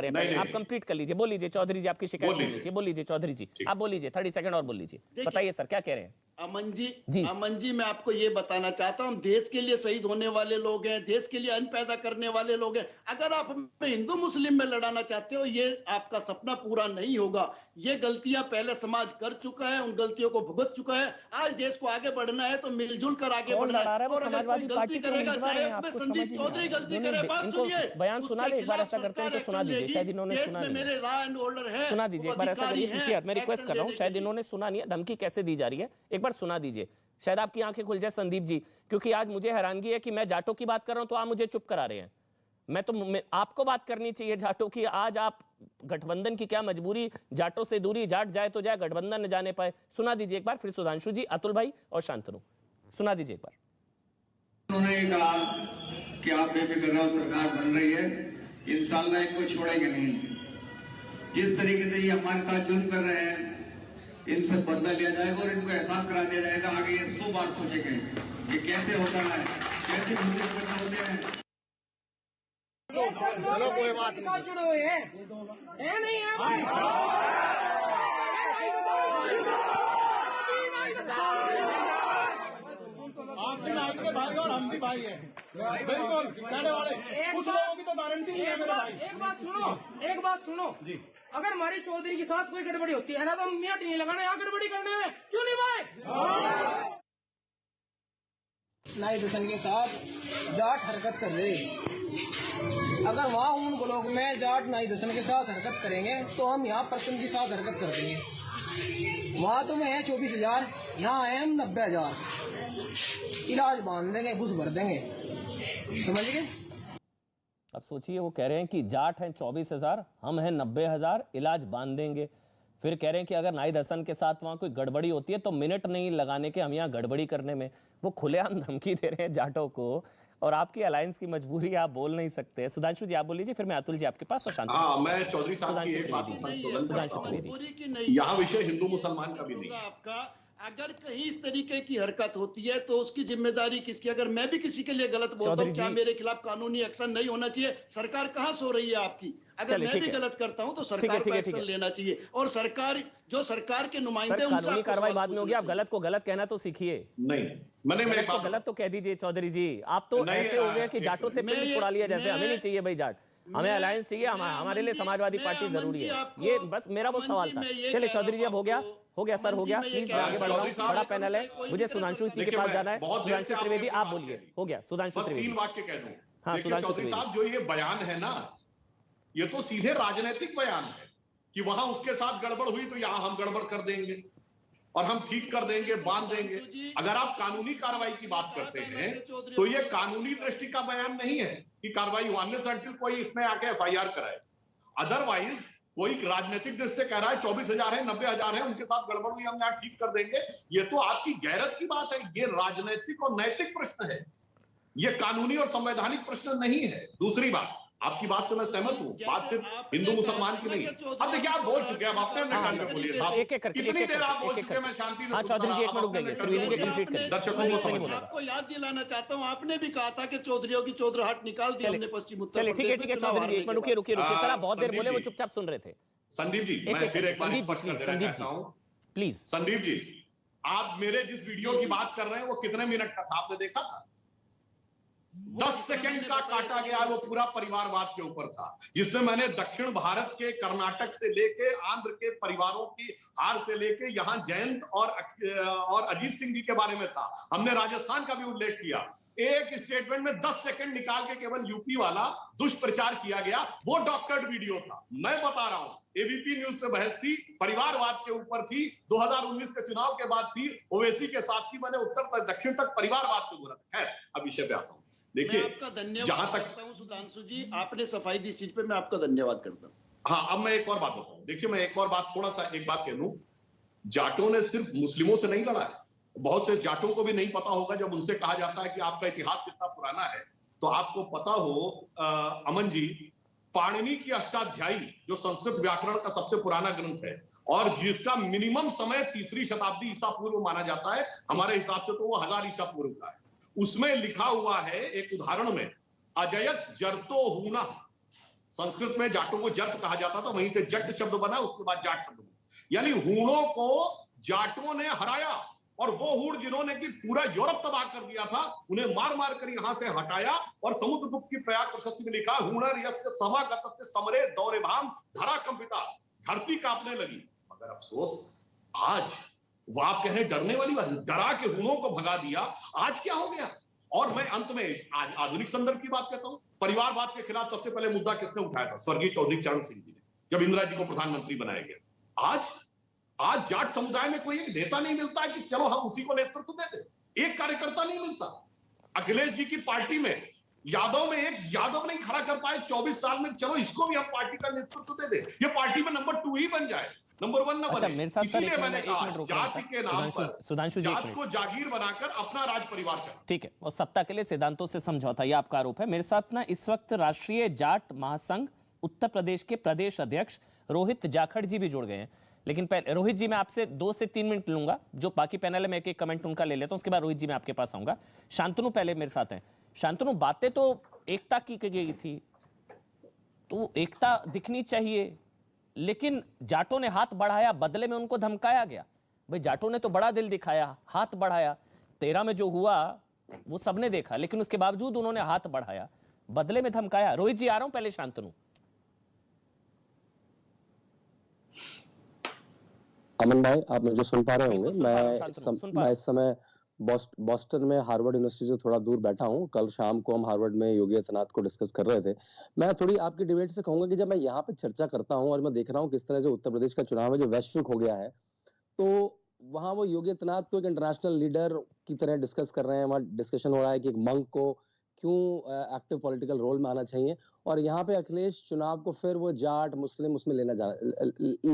रहे हैं, आप कंप्लीट कर लीजिए, बोल लीजिए चौधरी जी, आपकी शिकायत बोल लीजिए, बोल लीजिए चौधरी जी, आप बोल लीजिए, 30 सेकंड और बोल लीजिए, बताइए सर क्या कह रहे हैं। अमन जी मैं आपको ये बताना चाहता हूं, देश के लिए शहीद होने वाले लोग हैं, देश के लिए अन्न पैदा करने वाले लोग हैं। अगर आप हमें हिंदू मुस्लिम में लड़ाना चाहते हो, ये आपका सपना पूरा नहीं होगा। ये गलतियां पहले समाज कर चुका है, उन गलतियों को भुगत चुका है। आज देश को आगे बढ़ना है तो मिलजुल कर आगे बढ़ना है। और अगर कोई गलती करेगा, चाहे उसमें संदीप चौधरी गलती करे, बात सुनिए, बयान सुना दे एक बार, ऐसा करते हैं तो सुना दीजिए, शायद इन्होंने सुना नहीं, मेरे लॉ एंड ऑर्डर है, सुना दीजिए एक बार, ऐसा करिए पीसीआर, मैं रिक्वेस्ट कर रहा हूं, शायद इन्होंने सुना नहीं है, धमकी कैसे दी जा रही है, एक बार सुना दीजिए, शायद आपकी आंखें खुल जाए संदीप जी, क्योंकि आज मुझे हैरानगी है कि मैं जाटों की बात कर रहा हूं तो आप मुझे चुप करा रहे हैं। आपको बात करनी चाहिए जाटों की। आज आप गठबंधन की क्या मजबूरी, जाटों से दूरी, जाट जाए तो जाए, गठबंधन न जाने पाए। सुना दीजिए एक बार, फिर सुधांशु जी, अतुल भाई और शांतनु, सुना दीजिए एक बार। उन्होंने कहा कि आप बेफिक्र रहो, सरकार बन रही है, इंशाल्लाह इनको छोड़ेंगे नहीं। जिस तरीके से ये हमारे साथ जुल्म कर रहे हैं, इनसे बदला लिया जाएगा और इनको एहसास करा दिया जाएगा। आगे ये 100 बार सोचेंगे कि कैसे होता है, कैसे होते हैं। चलो कोई बात नहीं, जुड़े हुए हैं, नहीं है आप भी नाई के भाई और हम भी भाई हैं, बिल्कुल कहने वाले कुछ लोगों की तो गारंटी नहीं है मेरे भाई। एक बात सुनो जी, अगर हमारी चौधरी के साथ कोई गड़बड़ी होती है ना, तो हम मिनट नहीं लगाने यहाँ गड़बड़ी करने में, क्यों नहीं भाई। नाई दर्शन के साथ जाट हरकत कर रहे, अगर वहाँ उन ब्लॉक में जाट नाई दर्शन के साथ हरकत करेंगे तो हम यहाँ पर्सन के साथ हरकत कर देंगे। वहाँ तो है 24,000, यहाँ आए हम 90,000, इलाज बांध देंगे, घुस भर देंगे, समझ गए। अब सोचिए, वो कह रहे हैं कि जाट हैं 24,000, हम हैं 90,000, इलाज बांध देंगे। फिर कह रहे हैं कि अगर नाहिद हसन के साथ वहां कोई गड़बड़ी होती है तो मिनट नहीं लगाने के हम यहाँ गड़बड़ी करने में। वो खुलेआम धमकी दे रहे हैं जाटों को, और आपकी अलायंस की मजबूरी आप बोल नहीं सकते। सुधांशु जी आप बोल लीजिए, फिर मैं अतुल जी आपके पास, और शांति। हाँ, मैं चौधरी साहब की एक बात संशोधन करता हूं, यहाँ विषय हिंदू मुसलमान का भी नहीं है। आपका अगर कहीं इस तरीके की हरकत होती है तो उसकी जिम्मेदारी किसकी? अगर मैं भी किसी के लिए गलत बोलता हूं, क्या मेरे खिलाफ कानूनी एक्शन नहीं होना चाहिए? सरकार कहां सो रही है आपकी? अगर मैं भी गलत करता हूं तो सरकार को एक्शन लेना चाहिए, और सरकार, जो सरकार के नुमाइंदे, कानूनी कार्रवाई बाद में होगी। आप गलत को गलत कहना तो सीखिए। नहीं, मैंने गलत तो कह दीजिए चौधरी जी। आप तो ऐसे हो गए कि जाटों से पिंड छुड़ा लिया जैसे। हमें नहीं चाहिए भाई जाट, हमें अलायंस चाहिए, हमारे लिए समाजवादी पार्टी जरूरी है। ये बस मेरा वो सवाल था। चलिए चौधरी जी, अब हो गया सर, हो गया। प्लीज आगे बढ़ रहा हूं, बड़ा पैनल है, मुझे सुधांशु जी के पास जाना है। सुधांशु त्रिवेदी आप बोलिए। हो गया सुधांशु त्रिवेदी, 3 वाक्य कह दूं। हाँ चौधरी साहब, जो ये बयान है ना, ये तो सीधे राजनीतिक बयान है कि वहां उसके साथ गड़बड़ हुई तो यहां हम गड़बड़ कर देंगे और हम ठीक कर देंगे, बांध देंगे। अगर आप कानूनी कार्रवाई की बात करते हैं तो ये कानूनी दृष्टि का बयान नहीं है कि कार्रवाई हुआ से कोई इसमें आके एफआईआर कराए। अदरवाइज कोई राजनीतिक दृष्टि से कह रहा है 24,000 है, 90,000 है, उनके साथ गड़बड़ हुई, हम यहाँ ठीक कर देंगे, ये तो आपकी गैरत की बात है। ये राजनीतिक और नैतिक प्रश्न है, ये कानूनी और संवैधानिक प्रश्न नहीं है। दूसरी बात, आपकी बात से मैं सहमत हूं, बात सिर्फ हिंदू मुसलमान की नहीं। अब देखिए, आप बोल चुके हैं, आप अपने टाइम पे बोलिए साहब, कितनी देर आप बोल चुके हैं, मैं शांति से। चौधरी जी एक मिनट रुक जाइए, त्रिवेदी जी कंप्लीट करिए। दर्शकों को समझ। आपको याद दिलाना चाहता हूं, आपने भी कहा था कि चौधरियों की चौधराहट निकाल दी हमने पश्चिम उत्तर प्रदेश। चलिए ठीक है चौधरी जी, एक मिनट रुकिए सर, आप बहुत देर बोले, वो चुपचाप सुन रहे थे। संदीप जी, मैं फिर एक बार स्पष्ट कर देना चाहता हूं, प्लीज। संदीप जी, आप मेरे जिस वीडियो की बात कर रहे हैं वो कितने मिनट का था, आपने देखा था? 10 सेकंड का काटा गया, वो पूरा परिवारवाद के ऊपर था, जिसमें मैंने दक्षिण भारत के कर्नाटक से लेके आंध्र के परिवारों की हार से लेके यहां जयंत और अजीत सिंह जी के बारे में था। हमने राजस्थान का भी उल्लेख किया। एक स्टेटमेंट में 10 सेकंड निकाल के केवल यूपी वाला दुष्प्रचार किया गया, वो डॉक्टर्ड वीडियो था। मैं बता रहा हूं, एबीपी न्यूज पे बहस थी, परिवारवाद के ऊपर थी, 2019 के चुनाव के बाद थी, ओवैसी के साथ थी, मैंने उत्तर तक दक्षिण तक परिवारवाद को बोला था। खैर, अब विषय पे आता हूं। देखिए, आपका धन्यवाद करता हूं सुधांशु जी, आपने सफाई दी इस चीज पे, मैं आपका धन्यवाद करता हूं। हाँ, अब मैं एक और बात बताऊं। देखिए, मैं एक और बात, थोड़ा सा एक बात कह दूं, जाटों ने सिर्फ मुस्लिमों से नहीं लड़ा है। बहुत से जाटों को भी नहीं पता होगा, जब उनसे कहा जाता है कि आपका इतिहास कितना पुराना है, तो आपको पता हो अमन जी, पाणिनि की अष्टाध्यायी, जो संस्कृत व्याकरण का सबसे पुराना ग्रंथ है और जिसका मिनिमम समय 3री शताब्दी ईसा पूर्व माना जाता है, हमारे हिसाब से तो वो 1000 ईसा पूर्व का है। उसमें लिखा हुआ है एक उदाहरण में, अजयत जरतो हूना, संस्कृत में जाटों को जट कहा जाता था, वहीं से जट शब्द बना, उसके बाद जाट शब्द बना। यानी हूणों को जाटों ने हराया, और वो हूण जिन्होंने कि पूरा यूरोप तबाह कर दिया था, उन्हें मार मार कर यहां से हटाया। और समुद्रगुप्त की प्रयाग प्रशस्ति में लिखा, हूणर यस्य समागतस्य समरे दौरे भाम धरा कंपिता, धरती कांपने लगी। मगर अफसोस आज वो आप कह रहे हैं डरने वाली बात, डरा के हूणों को भगा दिया। आज क्या हो गया? और मैं अंत में आधुनिक संदर्भ की बात कहता हूं। परिवारवाद के खिलाफ सबसे पहले मुद्दा किसने उठाया था? स्वर्गीय चौधरी चरण सिंह जी ने, जब इंदिरा जी को प्रधानमंत्री बनाया गया। आज जाट समुदाय में कोई एक नेता नहीं मिलता है कि चलो हम उसी को नेतृत्व दे दें। एक कार्यकर्ता नहीं मिलता। अखिलेश जी की पार्टी में यादव में एक यादव नहीं खड़ा कर पाए 24 साल में, चलो इसको भी हम पार्टी का नेतृत्व दे दें, ये पार्टी में नंबर 2 ही बन जाए, नंबर 1 न बने। इसीलिए मैंने कहा जाति के नाम पर जात को जागीर बनाकर अपना राज परिवार चला। ठीक है, और सत्ता के लिए सिद्धांतों से समझौता, यह आपका आरोप है। मेरे साथ ना इस वक्त राष्ट्रीय जाट महासंघ उत्तर प्रदेश के प्रदेश अध्यक्ष रोहित जाखड़ जी भी जुड़ गए हैं। लेकिन पहले रोहित जी, मैं आपसे 2 से 3 मिनट लूंगा, जो बाकी पैनल है मैं एक कमेंट उनका ले लेता हूं, उसके बाद रोहित जी मैं आपके पास आऊंगा। शांतनु पहले मेरे साथ हैं। शांतनु, बातें तो एकता की गई थी, तो एकता दिखनी चाहिए, लेकिन जाटों ने हाथ बढ़ाया, बदले में उनको धमकाया गया। भाई जाटों ने तो बड़ा दिल दिखाया, हाथ बढ़ाया, 13 में जो हुआ वो सबने देखा, लेकिन उसके बावजूद उन्होंने हाथ बढ़ाया, बदले में धमकाया। रोहित जी आ रहा हूं, पहले शांतनु। अमन भाई, आप मुझे सुन पा रहे होंगे? मैं इस समय बॉस्टन में हार्वर्ड यूनिवर्सिटी से थोड़ा दूर बैठा हूं। कल शाम को हम हार्वर्ड में योगी आदित्यनाथ को डिस्कस कर रहे थे। मैं थोड़ी आपकी डिबेट से कहूंगा कि जब मैं यहाँ पे चर्चा करता हूं और मैं देख रहा हूं किस तरह से उत्तर प्रदेश का चुनाव है जो वैश्विक हो गया है, तो वहां वो योगी आदित्यनाथ को एक इंटरनेशनल लीडर की तरह डिस्कस कर रहे हैं। वहाँ डिस्कशन हो रहा है कि एक मंक को क्यों एक्टिव पॉलिटिकल रोल में आना चाहिए, और यहाँ पे अखिलेश चुनाव को फिर वो जाट मुस्लिम उसमें ले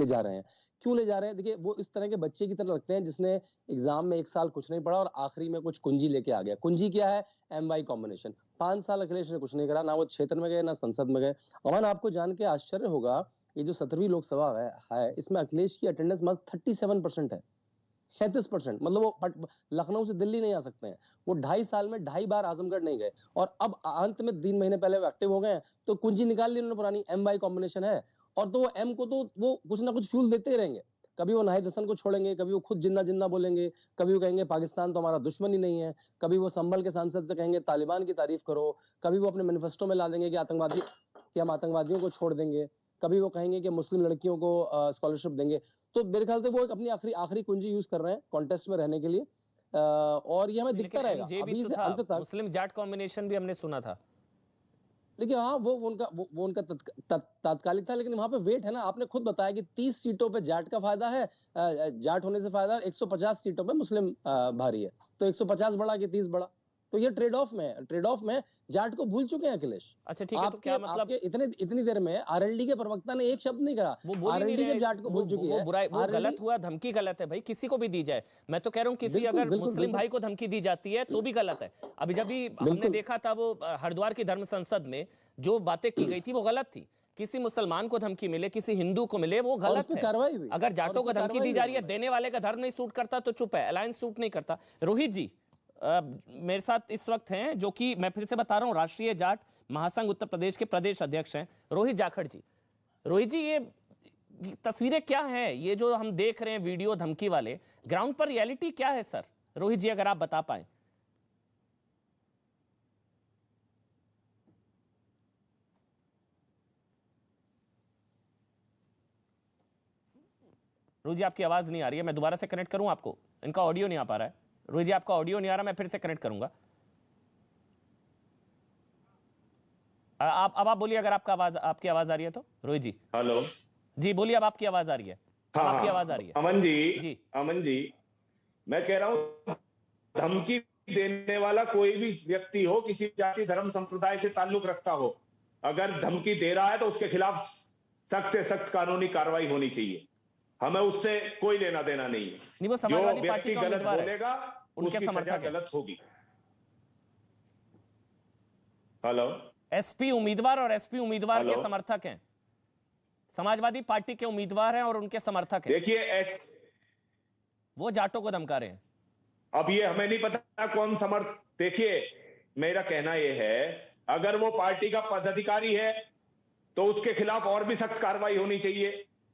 जा रहे हैं। क्यों ले जा रहे हैं? देखिए, वो इस तरह के बच्चे की तरह रखते हैं जिसने एग्जाम में 1 साल कुछ नहीं पढ़ा और आखिरी में कुछ कुंजी लेके आ गया। कुंजी क्या है? MY combination. 5 साल अखिलेश ने कुछ नहीं करा, ना वो क्षेत्र में गए ना संसद में गए। अमन, आपको जान के आश्चर्य होगा, ये जो 17वीं लोकसभा है इसमें अखिलेश की अटेंडेंस मात्र 37% है। 37%, मतलब वो लखनऊ से दिल्ली नहीं आ सकते हैं। वो 2.5 साल में 2.5 बार आजमगढ़ नहीं गए, और अब अंत में 3 महीने पहले वो एक्टिव हो गए हैं, तो कुंजी निकाल ली उन्होंने पुरानी। MY कॉम्बिनेशन है, और तो वो M को तो वो कुछ ना कुछ फ्यूल देते ही रहेंगे। कभी वो नाहिद हसन को छोड़ेंगे, कभी वो खुद जिन्ना जिन्ना बोलेंगे, कभी वो कहेंगे पाकिस्तान तो हमारा दुश्मन ही नहीं है, कभी वो संभल के सांसद से कहेंगे तालिबान की तारीफ करो, कभी वो अपने मैनिफेस्टो में ला देंगे कि हम आतंकवादियों को छोड़ देंगे, कभी वो कहेंगे कि मुस्लिम लड़कियों को स्कॉलरशिप देंगे। तो मेरे ख्याल से वो एक अपनी आखिरी कुंजी यूज कर रहे हैं कॉन्टेस्ट में रहने के लिए, और ये हमें दिखता रहेगा अभी से अंत तक। मुस्लिम जाट कॉम्बिनेशन भी हमने सुना था। देखिए, हाँ, वो उनका तात्कालिक था, लेकिन वहां पे वेट है ना। आपने खुद बताया कि 30 सीटों पे जाट का फायदा है, जाट होने से फायदा, 150 सीटों पे मुस्लिम भारी है, तो 150 बढ़ा कि 30 बढ़ा, तो ये ट्रेड ऑफ में जाट को भूल चुके हैं अखिलेश। अच्छा, ठीक है, तो क्या मतलब इतनी देर में RLD के प्रवक्ता ने एक शब्द नहीं कहा, RLD जब जाट को भूल चुकी है। वो गलत हुआ, धमकी गलत है भाई, किसी को भी दी जाए। मैं तो कह रहा हूँ किसी अगर मुस्लिम भाई को धमकी दी जाती है तो भी गलत है। अभी जब भी हमने देखा था वो हरिद्वार की धर्म संसद में जो बातें की गई थी वो गलत थी। किसी मुसलमान को धमकी मिले, किसी हिंदू को मिले, वो गलत है। अगर जाटों को धमकी दी जा रही है, देने वाले का धर्म नहीं सूट करता तो चुप है, अलायंस सूट नहीं करता। रोहित जी मेरे साथ इस वक्त हैं, जो कि मैं फिर से बता रहा हूं राष्ट्रीय जाट महासंघ उत्तर प्रदेश के प्रदेश अध्यक्ष हैं, रोहित जाखड़ जी। रोहित जी, ये तस्वीरें क्या हैं, ये जो हम देख रहे हैं वीडियो धमकी वाले, ग्राउंड पर रियलिटी क्या है सर? रोहित जी, अगर आप बता पाए। रोहित जी, आपकी आवाज नहीं आ रही है, मैं दोबारा से कनेक्ट करूं आपको? इनका ऑडियो नहीं आ पा रहा है। रोहित जी, आपका ऑडियो नहीं आ रहा, मैं फिर से कनेक्ट करूंगा। अब आप बोलिए अगर आपकी आवाज आ रही है तो। रोहित जी, हेलो जी, बोलिए, अब आपकी आवाज आ रही है। हाँ, आपकी आवाज आ रही है। अमन जी, मैं कह रहा हूं धमकी देने वाला कोई भी व्यक्ति हो, किसी जाति धर्म संप्रदाय से ताल्लुक रखता हो, अगर धमकी दे रहा है तो उसके खिलाफ सख्त से सख्त कानूनी कार्रवाई होनी चाहिए। हमें उससे कोई लेना देना नहीं है। वो जो व्यक्ति गलत बोलेगा उसकी सजा गलत होगी। हेलो, एसपी उम्मीदवार और एसपी उम्मीदवार के समर्थक हैं, समाजवादी पार्टी के उम्मीदवार हैं और उनके समर्थक हैं। देखिए, वो जाटों को धमका रहे हैं। अब ये हमें नहीं पता कौन देखिए, मेरा कहना यह है, अगर वो पार्टी का पदाधिकारी है तो उसके खिलाफ और भी सख्त कार्रवाई होनी चाहिए।